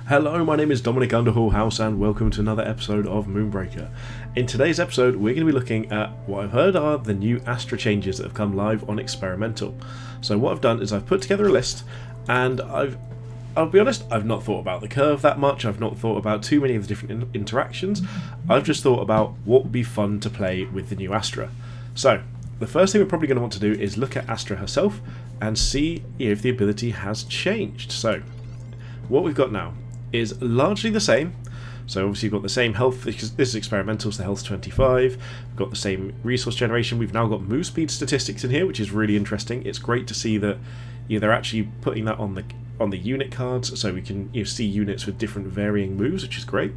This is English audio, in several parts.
Hello, my name is Dominic Underhall-House and welcome to another episode of Moonbreaker. In today's episode we're going to be looking at what I've heard are the new Astra changes that have come live on Experimental. So what I've done is I've put together a list and I'll be honest, I've not thought about the curve that much, I've not thought about too many of the different interactions, I've just thought about what would be fun to play with the new Astra. So, the first thing we're probably going to want to do is look at Astra herself and see if the ability has changed. So, what we've got now is largely the same. So obviously you've got the same health, because this is experimental, so the health's 25, we've got the same resource generation, we've now got move speed statistics in here, which is really interesting. It's great to see that they're actually putting that on the unit cards, so we can see units with different varying moves, which is great.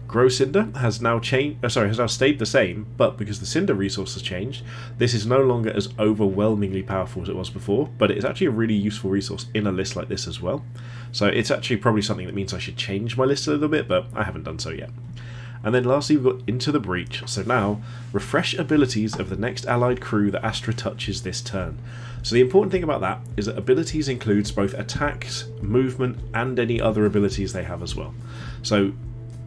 Grow Cinder has now stayed the same, but because the Cinder resource has changed, this is no longer as overwhelmingly powerful as it was before, but it's actually a really useful resource in a list like this as well. So it's actually probably something that means I should change my list a little bit, but I haven't done so yet. And then lastly we've got Into the Breach, so now refresh abilities of the next allied crew that Astra touches this turn. So the important thing about that is that abilities includes both attacks, movement, and any other abilities they have as well. So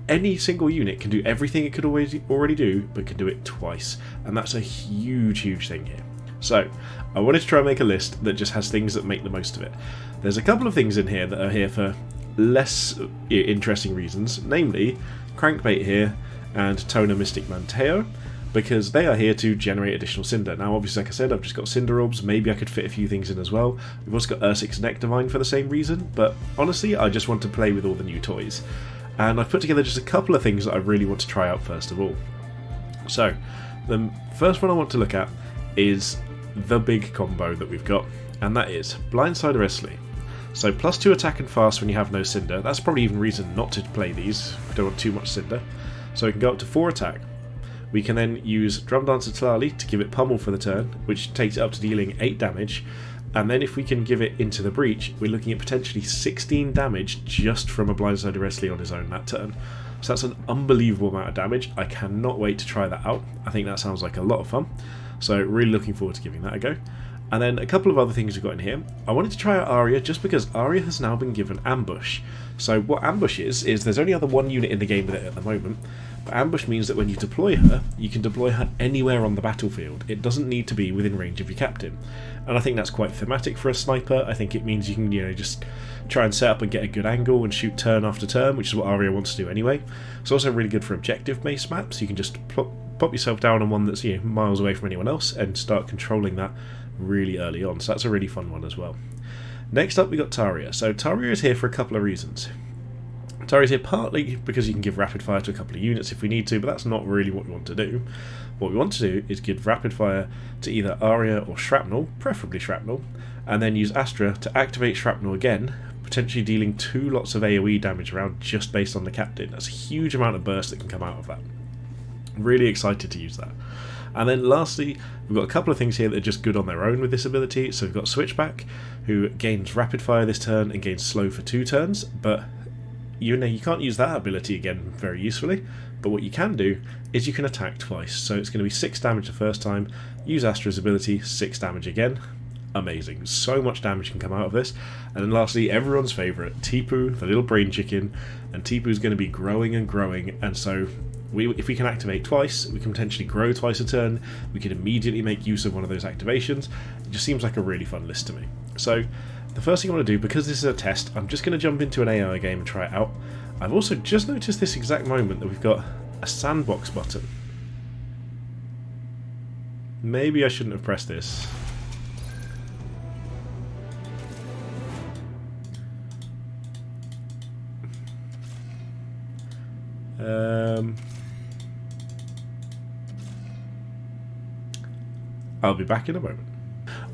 any single unit can do everything it could already do, but can do it twice, and that's a huge thing here. So I wanted to try and make a list that just has things that make the most of it. There's a couple of things in here that are here for less interesting reasons, namely Crankbait here and Toner Mystic Manteo, because they are here to generate additional Cinder. Now obviously, like I said, I've just got Cinder Orbs, maybe I could fit a few things in as well. We've also got Ursic's Nectarvine for the same reason, but honestly I just want to play with all the new toys. And I've put together just a couple of things that I really want to try out first of all. So, the first one I want to look at is the big combo that we've got, and that is Blindside Wrestling. So +2 attack and fast when you have no Cinder. That's probably even reason not to play these if we don't want too much Cinder. So we can go up to 4 attack. We can then use Drum Dancer Tlali to give it pummel for the turn, which takes it up to dealing 8 damage. And then if we can give it Into the Breach, we're looking at potentially 16 damage just from a Blindside Wrestling on his own that turn. So that's an unbelievable amount of damage. I cannot wait to try that out. I think that sounds like a lot of fun. So really looking forward to giving that a go. And then a couple of other things we've got in here. I wanted to try out Aria just because Aria has now been given Ambush. So what Ambush is there's only other one unit in the game with it at the moment. But Ambush means that when you deploy her, you can deploy her anywhere on the battlefield. It doesn't need to be within range of your captain. And I think that's quite thematic for a sniper. I think it means you can just try and set up and get a good angle and shoot turn after turn, which is what Aria wants to do anyway. It's also really good for objective-based maps. You can just pop yourself down on one that's miles away from anyone else and start controlling that really early on. So that's a really fun one as well. Next up we got Taria. So Taria is here for a couple of reasons. Taria's here partly because you can give rapid fire to a couple of units if we need to, but that's not really what we want to do. What we want to do is give rapid fire to either Aria or Shrapnel, preferably Shrapnel, and then use Astra to activate Shrapnel again, potentially dealing 2 lots of AoE damage around just based on the captain. That's a huge amount of burst that can come out of that. Really excited to use that. And then lastly, we've got a couple of things here that are just good on their own with this ability. So we've got Switchback, who gains rapid fire this turn and gains slow for 2 turns, but you can't use that ability again very usefully, but what you can do is you can attack twice. So it's going to be 6 damage the first time, use Astra's ability, 6 damage again. Amazing. So much damage can come out of this. And then lastly, everyone's favourite, Tipu, the little brain chicken, and Tipu's going to be growing and growing, and so if we can activate twice, we can potentially grow twice a turn, we can immediately make use of one of those activations. It just seems like a really fun list to me. So the first thing I want to do, because this is a test, I'm just going to jump into an AI game and try it out. I've also just noticed this exact moment that we've got a sandbox button. Maybe I shouldn't have pressed this. I'll be back in a moment.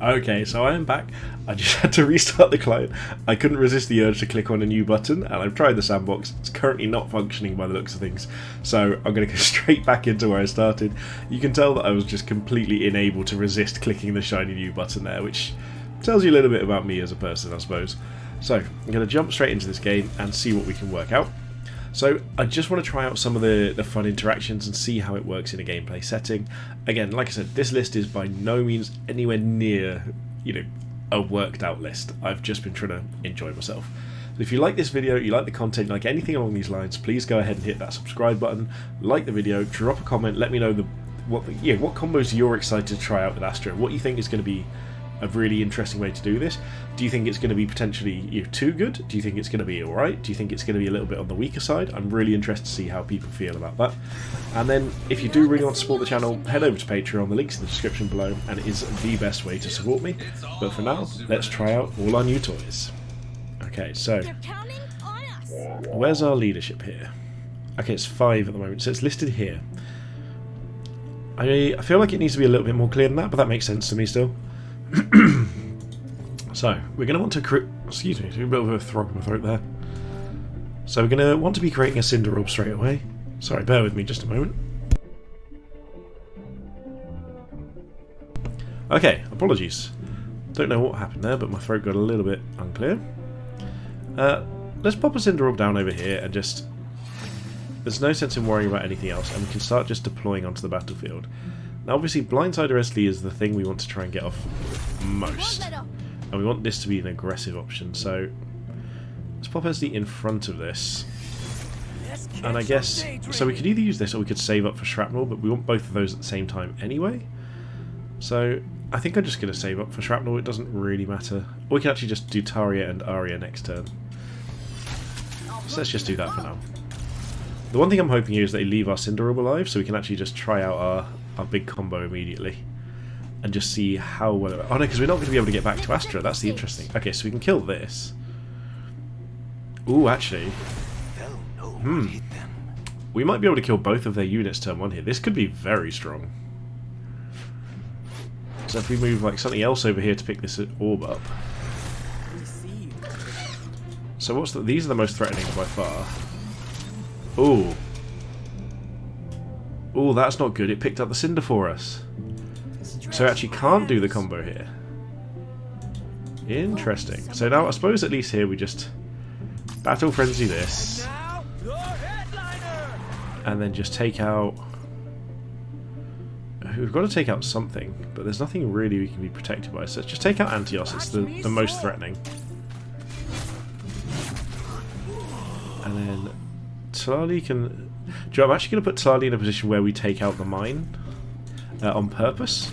Okay, so I am back. I just had to restart the client. I couldn't resist the urge to click on a new button, and I've tried the sandbox. It's currently not functioning by the looks of things, so I'm going to go straight back into where I started. You can tell that I was just completely unable to resist clicking the shiny new button there, which tells you a little bit about me as a person, I suppose. So, I'm going to jump straight into this game and see what we can work out. So I just want to try out some of the fun interactions and see how it works in a gameplay setting. Again, like I said, this list is by no means anywhere near, a worked out list. I've just been trying to enjoy myself. If you like this video, you like the content, you like anything along these lines, please go ahead and hit that subscribe button, like the video, drop a comment, let me know what combos you're excited to try out with Astra, what you think is going to be a really interesting way to do this. Do you think it's going to be potentially too good? Do you think it's going to be alright? Do you think it's going to be a little bit on the weaker side? I'm really interested to see how people feel about that. And then if you do really want to support the channel, head over to Patreon, the link's in the description below, and it is the best way to support me. But for now, let's try out all our new toys. Okay, so where's our leadership here? Okay, it's 5 at the moment, so it's listed here. I feel like it needs to be a little bit more clear than that, but that makes sense to me still. So we're going to want to excuse me, a bit of a throb in my throat there. So we're going to want to be creating a Cinder Orb straight away. Sorry, bear with me just a moment. Okay, apologies. Don't know what happened there, but my throat got a little bit unclear. Let's pop a Cinder Orb down over here and just... There's no sense in worrying about anything else, and we can start just deploying onto the battlefield. Now obviously Blindsider Esli is the thing we want to try and get off most. And we want this to be an aggressive option, so let's pop Esli in front of this. And I guess, so we could either use this or we could save up for Shrapnel, but we want both of those at the same time anyway. So I think I'm just going to save up for Shrapnel, it doesn't really matter. Or we can actually just do Taria and Arya next turn. So let's just do that for now. The one thing I'm hoping here is that they leave our Cinder Orb alive, so we can actually just try out our big combo immediately. And just see how well... Oh no, because we're not going to be able to get back to Astra, that's the interesting... Okay, so we can kill this. Ooh, actually... We might be able to kill both of their units turn 1 here. This could be very strong. So if we move like something else over here to pick this orb up... So what's the... These are the most threatening by far. Ooh. Ooh, that's not good. It picked up the Cinder for us. So we actually can't do the combo here. Interesting. So now I suppose at least here we just Battle Frenzy this. And then just take out... We've got to take out something, but there's nothing really we can be protected by. So let's just take out Antios, it's the most threatening. And then Tlali can... Do you know, I'm actually going to put Tlali in a position where we take out the mine on purpose.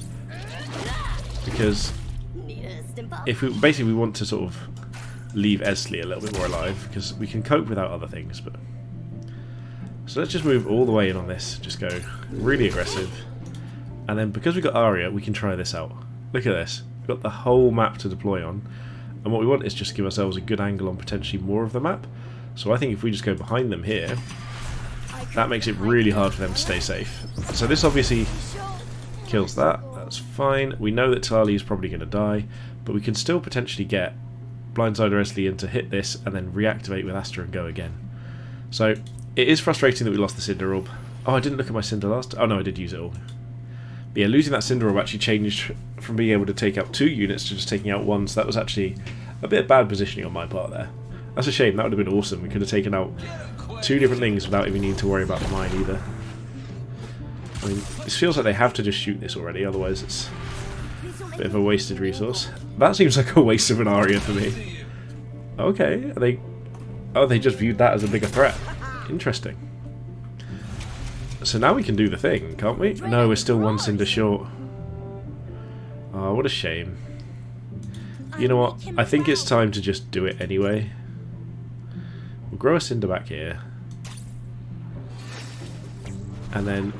Because if we basically we want to sort of leave Esli a little bit more alive, because we can cope without other things. But so let's just move all the way in on this. Just go really aggressive, and then because we've got Arya, we can try this out. Look at this. We've got the whole map to deploy on, and what we want is just give ourselves a good angle on potentially more of the map. So I think if we just go behind them here, that makes it really hard for them to stay safe. So this obviously kills that. That's fine. We know that Tlali is probably going to die, but we can still potentially get Blindsider Esli in to hit this and then reactivate with Astra and go again. So it is frustrating that we lost the Cinder Orb. Oh, I didn't look at my Cinder last. Oh no, I did use it all. But yeah, losing that Cinder Orb actually changed from being able to take out 2 units to just taking out 1, so that was actually a bit of bad positioning on my part there. That's a shame, that would have been awesome. We could have taken out 2 different things without even needing to worry about the mine either. I mean, this feels like they have to just shoot this already, otherwise it's a bit of a wasted resource. That seems like a waste of an Arya for me. Okay, are they... Oh, they just viewed that as a bigger threat. Interesting. So now we can do the thing, can't we? No, we're still 1 Cinder short. Oh, what a shame. You know what? I think it's time to just do it anyway. We'll grow a Cinder back here. And then...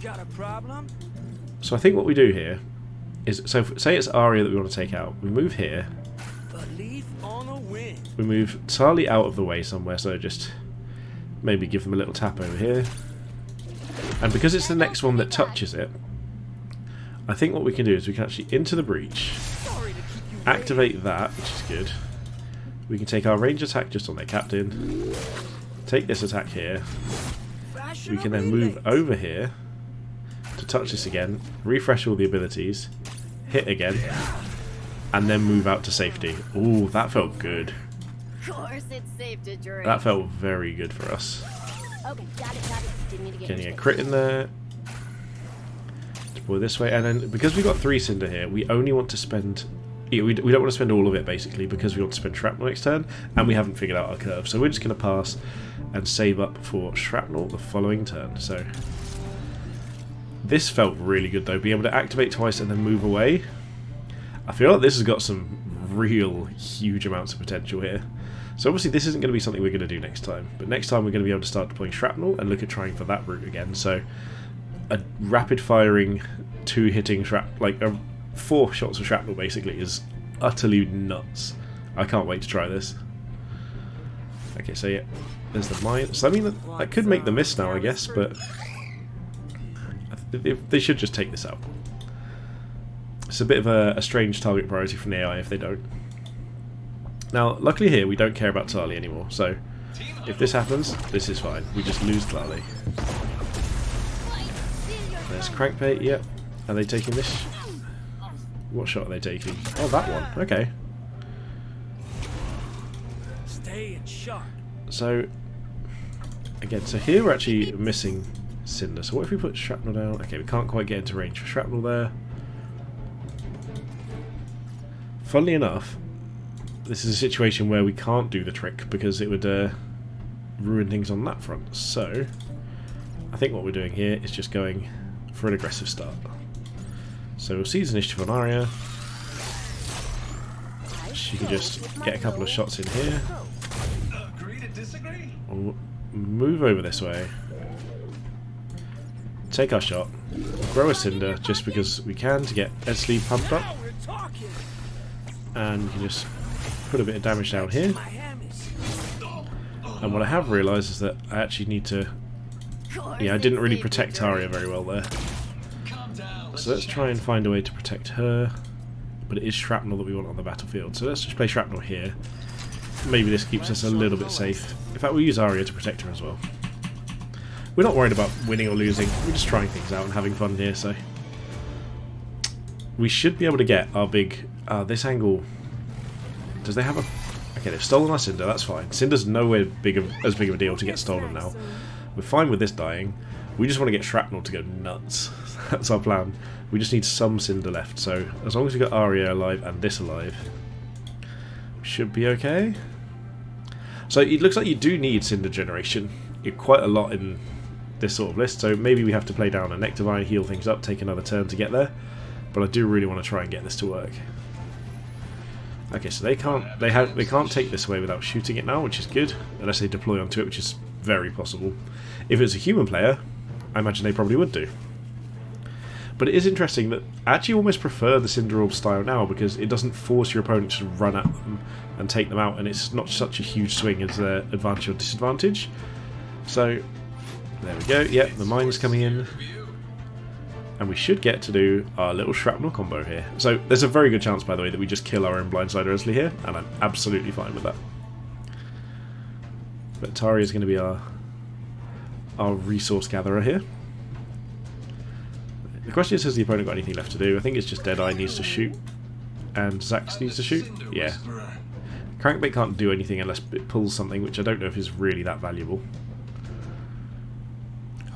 Got a problem? So I think what we do here is... So say it's Arya that we want to take out. We move here. We move Tlali out of the way somewhere, so just maybe give them a little tap over here. And because it's the next one that touches it, I think what we can do is we can actually into the breach, activate that, which is good. We can take our range attack just on their captain, take this attack here. We can then move over here to touch this again, refresh all the abilities, hit again, and then move out to safety. Ooh, that felt good. That felt very good for us. Okay, got it. Getting a crit in there. Deploy this way, and then because we've got 3 Cinder here, we only want to spend yeah, we don't want to spend all of it basically because we want to spend shrapnel next turn, and we haven't figured out our curve. So we're just going to pass and save up for shrapnel the following turn. So this felt really good though, being able to activate twice and then move away. I feel like this has got some real huge amounts of potential here. So obviously this isn't going to be something we're going to do next time, but next time we're going to be able to start deploying shrapnel and look at trying for that route again. So a rapid firing, 2 hitting like 4 shots of shrapnel basically is utterly nuts. I can't wait to try this. Okay, so yeah, there's the mine. So I mean that could make the miss now, I guess, but they should just take this out. It's a bit of a strange target priority from the AI if they don't. Now, luckily here, we don't care about Tali anymore, so if this happens, this is fine. We just lose Tali. There's Crankbait, yep. Are they taking this? What shot are they taking? Oh, that one. Okay. Stay sharp. So, again, so here we're actually missing Cinder. So what if we put Shrapnel down? Okay, we can't quite get into range for Shrapnel there. Funnily enough, this is a situation where we can't do the trick because it would ruin things on that front. So I think what we're doing here is just going for an aggressive start. So we'll seize initiative on Arya. She can just get a couple of shots in here. We'll move over this way. Take our shot. Grow a Cinder just because we can to get Esley pumped up. And we can just put a bit of damage down here. And what I have realised is that I actually need to... Yeah, I didn't really protect Arya very well there. So let's try and find a way to protect her. But it is Shrapnel that we want on the battlefield. So let's just play Shrapnel here. Maybe this keeps us a little bit safe. In fact, we'll use Arya to protect her as well. We're not worried about winning or losing. We're just trying things out and having fun here, so... We should be able to get our big... this angle... Does they have a... Okay, they've stolen our Cinder, that's fine. Cinder's nowhere as big of a deal to get stolen now. We're fine with this dying. We just want to get Shrapnel to go nuts. That's our plan. We just need some Cinder left, so as long as we've got Arya alive and this alive, we should be okay. So it looks like you do need Cinder generation. You're quite a lot in this sort of list, so maybe we have to play down a Nectarvine, heal things up, take another turn to get there. But I do really want to try and get this to work. Okay, so they can't take this away without shooting it now, which is good, unless they deploy onto it, which is very possible. If it's a human player, I imagine they probably would do. But it is interesting that I actually almost prefer the Cinder Orb style now because it doesn't force your opponent to run at them and take them out, and it's not such a huge swing as their advantage or disadvantage. So there we go. Yep, the mine's coming in. And we should get to do our little Shrapnel combo here. So there's a very good chance, by the way, that we just kill our own Blindsider Esley here, and I'm absolutely fine with that. But Tari is going to be our resource gatherer here. The question is, has the opponent got anything left to do? I think it's just Deadeye needs to shoot, and Zax needs to shoot. Yeah. Crankbait can't do anything unless it pulls something, which I don't know if is really that valuable.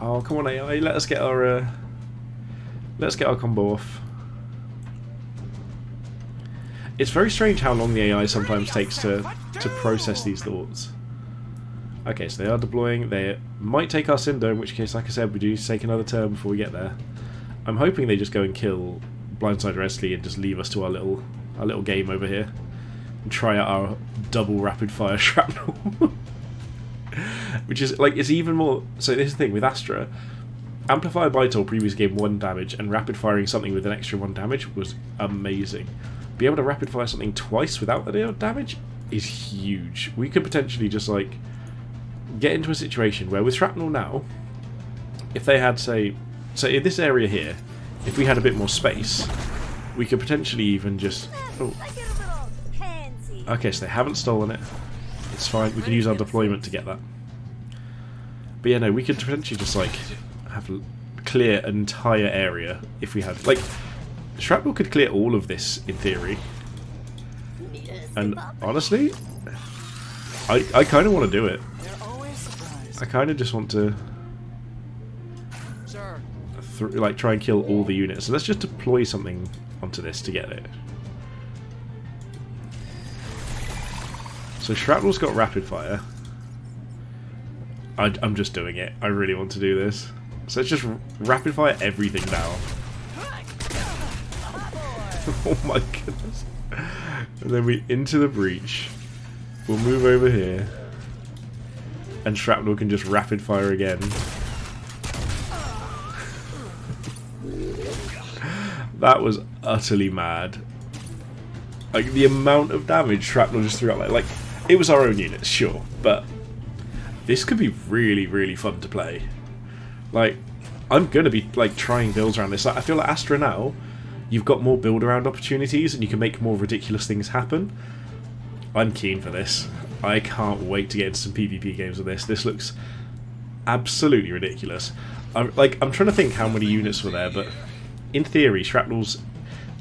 Oh, come on AI, let us get our... Let's get our combo off. It's very strange how long the AI sometimes takes to process these thoughts. Okay, so they are deploying. They might take our Cinder, in which case, like I said, we do take another turn before we get there. I'm hoping they just go and kill Blindsider Esley and just leave us to our little game over here. And try out our double rapid fire shrapnel. Which is, like, it's even more... So this is the thing, with Astra... Amplifier Bytol previously gave 1 damage, and rapid firing something with an extra 1 damage was amazing. Be able to rapid fire something twice without that damage is huge. We could potentially just like get into a situation where with Shrapnel now, if they had so in this area here, if we had a bit more space, we could potentially even just... Oh. Okay, so they haven't stolen it. It's fine, we can use our deployment to get that. But yeah, no, we could potentially just like have clear an entire area if we had... Like, Shrapnel could clear all of this in theory. And honestly, I kind of want to do it. I kind of just want to like try and kill all the units. So let's just deploy something onto this to get it. So Shrapnel's got rapid fire. I'm just doing it. I really want to do this. So let's just rapid fire everything now. Oh my goodness. And then we into the breach. We'll move over here. And Shrapnel can just rapid fire again. That was utterly mad. Like, the amount of damage Shrapnel just threw out. Like, it was our own units, sure. But this could be really, really fun to play. Like, I'm going to be, like, trying builds around this. Like, I feel like Astra now, you've got more build-around opportunities and you can make more ridiculous things happen. I'm keen for this. I can't wait to get into some PvP games with this. This looks absolutely ridiculous. I'm trying to think how many units were there, but in theory, Shrapnel's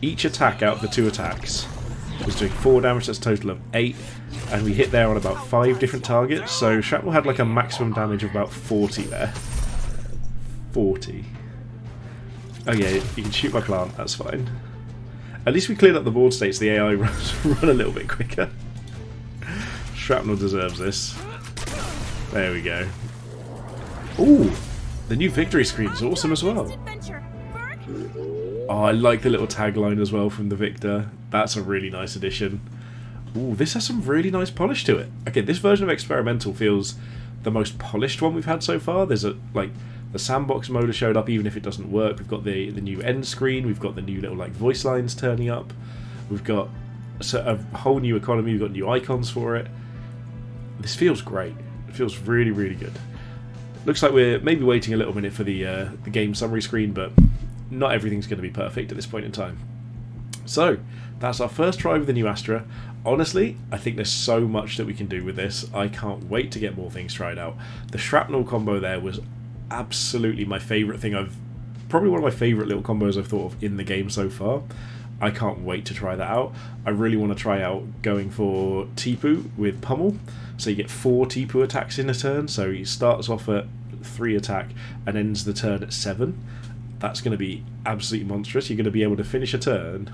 each attack out of the 2 attacks was doing 4 damage. That's a total of 8, and we hit there on about 5 different targets. So Shrapnel had like a maximum damage of about 40 there. 40. Oh yeah, you can shoot my plant. That's fine. At least we cleared up the board states. The AI run a little bit quicker. Shrapnel deserves this. There we go. Ooh, the new victory screen is awesome as well. Oh, I like the little tagline as well from the Victor. That's a really nice addition. Ooh, this has some really nice polish to it. Okay, this version of Experimental feels the most polished one we've had so far. There's a, like, the sandbox mode has showed up even if it doesn't work. We've got the new end screen. We've got the new little, like, voice lines turning up. We've got a whole new economy. We've got new icons for it. This feels great. It feels really, really good. Looks like we're maybe waiting a little minute for the game summary screen, but not everything's going to be perfect at this point in time. So, that's our first try with the new Astra. Honestly, I think there's so much that we can do with this. I can't wait to get more things tried out. The Shrapnel combo there was absolutely my favourite thing. Probably one of my favourite little combos I've thought of in the game so far. I can't wait to try that out. I really want to try out going for Tipu with Pummel. So you get 4 Tipu attacks in a turn. So he starts off at 3 attack and ends the turn at 7. That's going to be absolutely monstrous. You're going to be able to finish a turn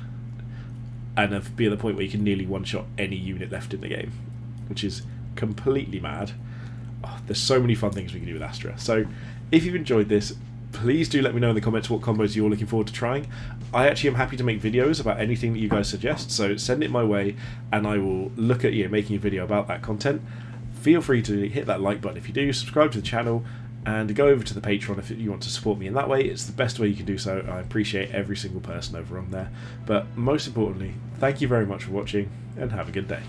and be at the point where you can nearly one-shot any unit left in the game, which is completely mad. Oh, there's so many fun things we can do with Astra. So if you've enjoyed this, please do let me know in the comments what combos you're looking forward to trying. I actually am happy to make videos about anything that you guys suggest, so send it my way and I will look at making a video about that content. Feel free to hit that like button if you do, subscribe to the channel, and go over to the Patreon if you want to support me in that way. It's the best way you can do so. I appreciate every single person over on there. But most importantly, thank you very much for watching and have a good day.